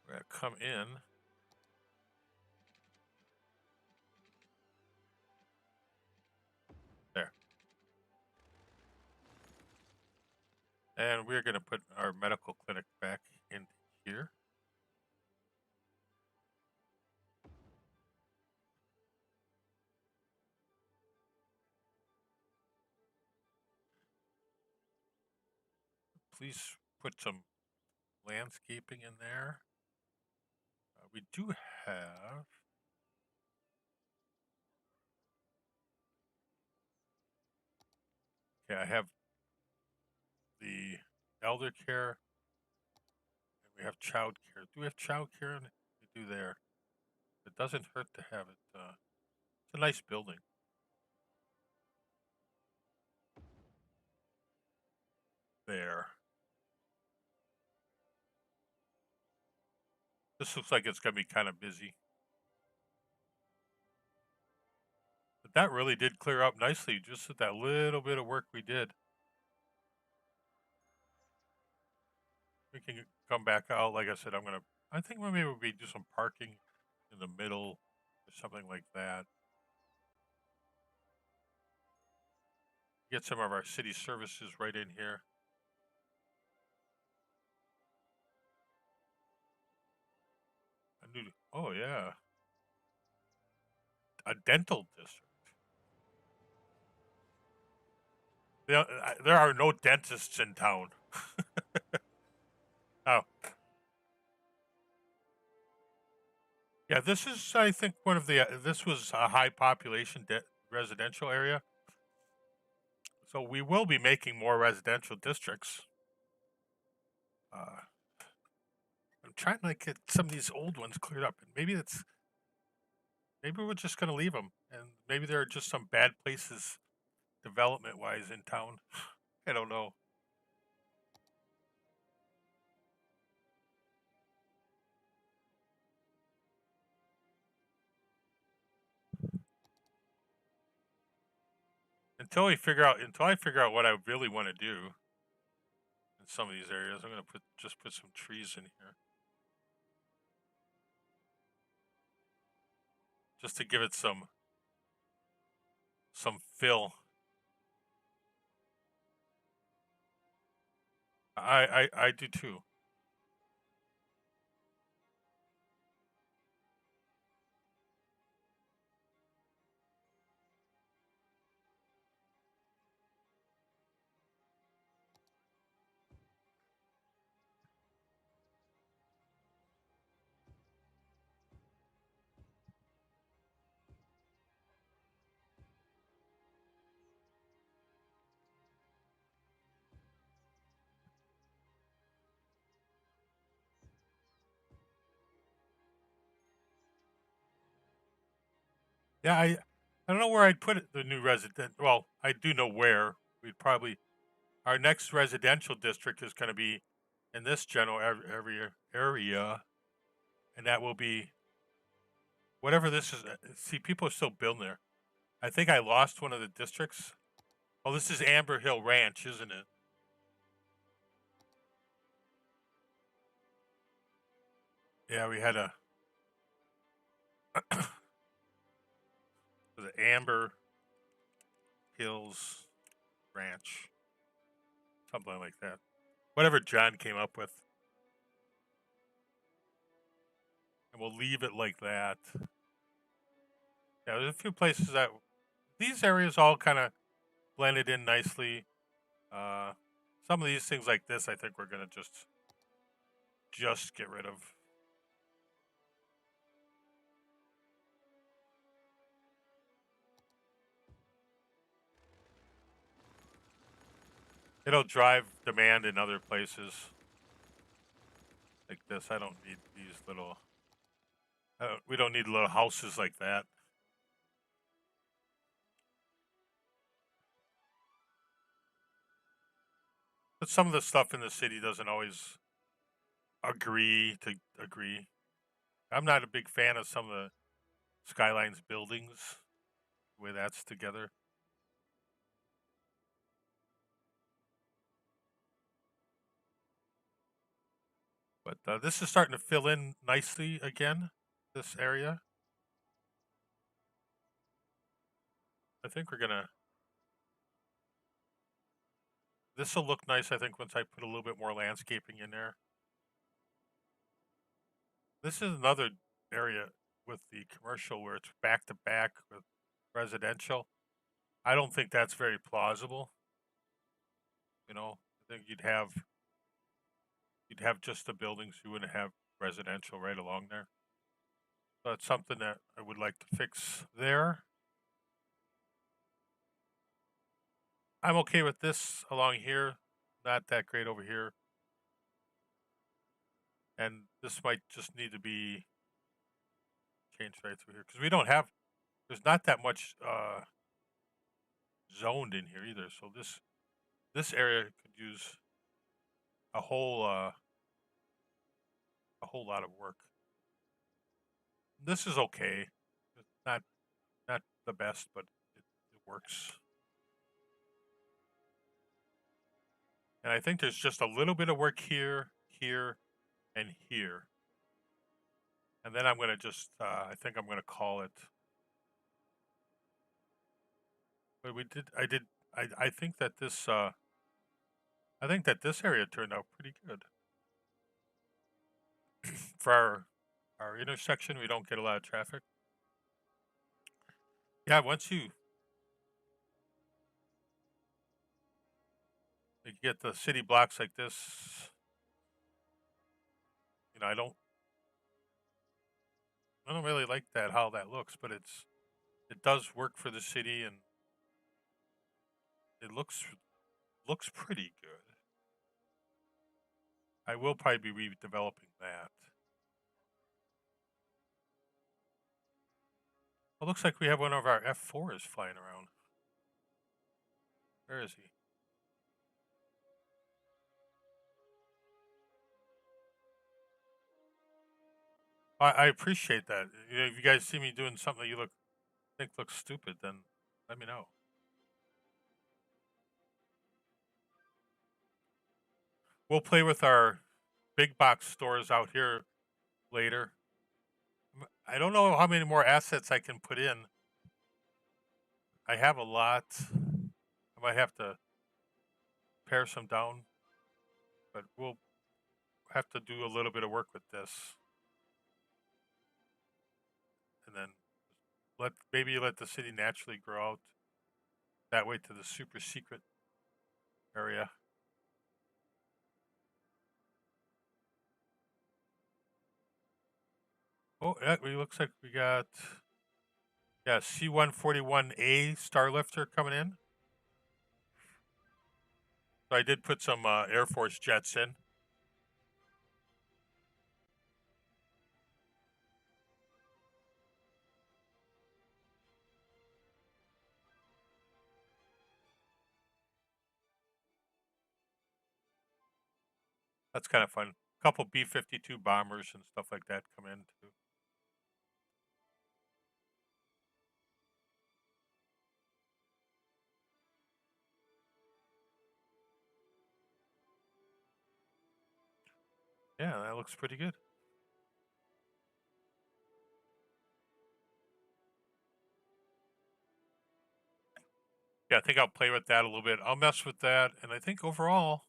We're going to come in. There. And we're going to put our medical clinic back in here. Please put some landscaping in there. We do have... Okay, I have the elder care, and we have child care. Do we have child care? We do there. It doesn't hurt to have it. It's a nice building. There. This looks like it's going to be kind of busy. But that really did clear up nicely, just with that little bit of work we did. We can come back out. Like I said, I think maybe we do some parking in the middle or something like that. Get some of our city services right in here. Oh yeah, a dental district. There are no dentists in town. Oh. Yeah, this is, I think, one of the, this was a high population residential area. So we will be making more residential districts. I'm trying to get some of these old ones cleared up. And maybe we're just going to leave them. And maybe there are just some bad places development-wise in town. I don't know. Until I figure out what I really want to do in some of these areas, I'm going to just put some trees in here. Just to give it some fill. I do too. Yeah, I don't know where I'd put it, the new resident. Well, I do know where. Our next residential district is going to be in this general area, and that will be whatever this is. See, people are still building there. I think I lost one of the districts. Oh, this is Amber Hill Ranch, isn't it? Yeah, we had the Amber Hills Ranch, something like that. Whatever John came up with. And we'll leave it like that. Yeah, there's a few places that these areas all kind of blended in nicely. Some of these things like this, I think we're gonna just get rid of. It'll drive demand in other places like this. I don't need these little. We don't need little houses like that. But some of the stuff in the city doesn't always agree to agree. I'm not a big fan of some of the Skylines buildings, the way that's together. But this is starting to fill in nicely again, this area. I think we're gonna, this will look nice, I think, once I put a little bit more landscaping in there. This is another area with the commercial where it's back to back with residential. I don't think that's very plausible. You know, I think you'd have just the buildings, you wouldn't have residential right along there. So it's something that I would like to fix there. I'm okay with this along here, not that great over here. And this might just need to be changed right through here because we don't have, there's not that much zoned in here either. So this area could use a whole lot of work. This is okay. It's not the best, but it works. And I think there's just a little bit of work here, here, and here. And then I'm going to just, I think I'm going to call it. But I think that this, area turned out pretty good. For our intersection, we don't get a lot of traffic. Yeah, once you get the city blocks like this, you know, I don't really like that, how that looks, but it does work for the city and it looks pretty good. I will probably be redeveloping that. It looks like we have one of our F4s flying around. Where is he? I appreciate that. You know, if you guys see me doing something that you think looks stupid, then let me know. We'll play with our big box stores out here later. I don't know how many more assets I can put in. I have a lot. I might have to pare some down, but we'll have to do a little bit of work with this. And then maybe let the city naturally grow out that way to the super secret area. Oh, it looks like we got, yeah, C-141A Starlifter coming in. So I did put some Air Force jets in. That's kind of fun. A couple B-52 bombers and stuff like that come in too. Yeah, that looks pretty good. Yeah, I think I'll play with that a little bit. I'll mess with that, and I think overall,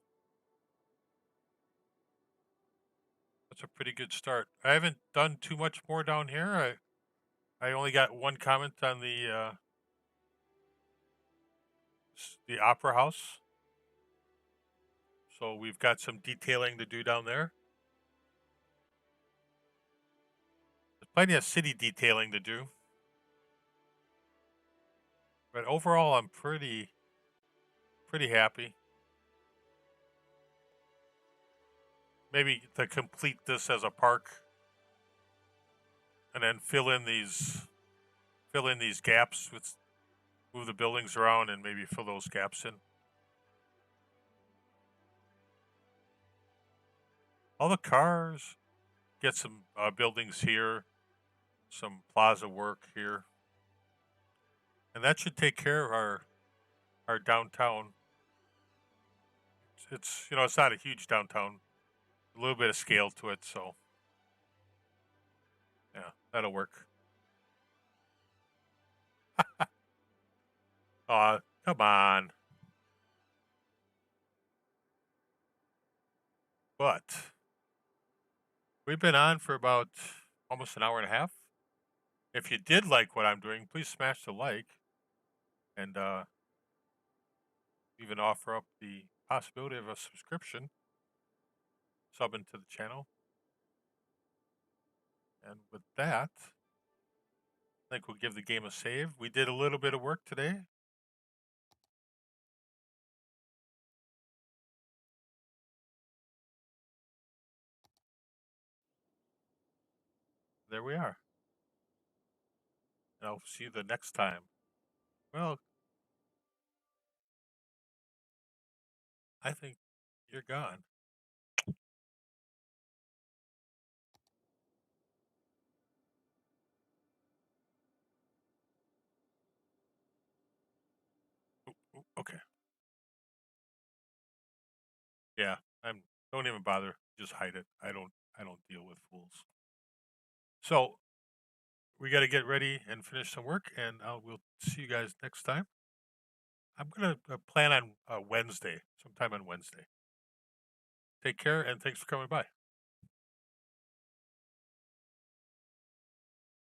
that's a pretty good start. I haven't done too much more down here. I only got one comment on the Opera House. So we've got some detailing to do down there. There's plenty of city detailing to do. But overall, I'm pretty happy. Maybe to complete this as a park and then fill in these gaps with, move the buildings around and maybe fill those gaps in. all the cars. Get some buildings here, some plaza work here, and that should take care of our downtown. It's it's not a huge downtown, a little bit of scale to it, so yeah, that'll work. Come on. But we've been on for about almost an hour and a half. If you did like what I'm doing, please smash the like and even offer up the possibility of a subscription, sub into the channel. And with that, I think we'll give the game a save. We did a little bit of work today. There we are. And I'll see you the next time. Well, I think you're gone. Ooh, okay. Yeah, I'm. Don't even bother. Just hide it. I don't deal with fools. So we got to get ready and finish some work, and we'll see you guys next time. I'm gonna plan on Wednesday, sometime on Wednesday. Take care, and thanks for coming by.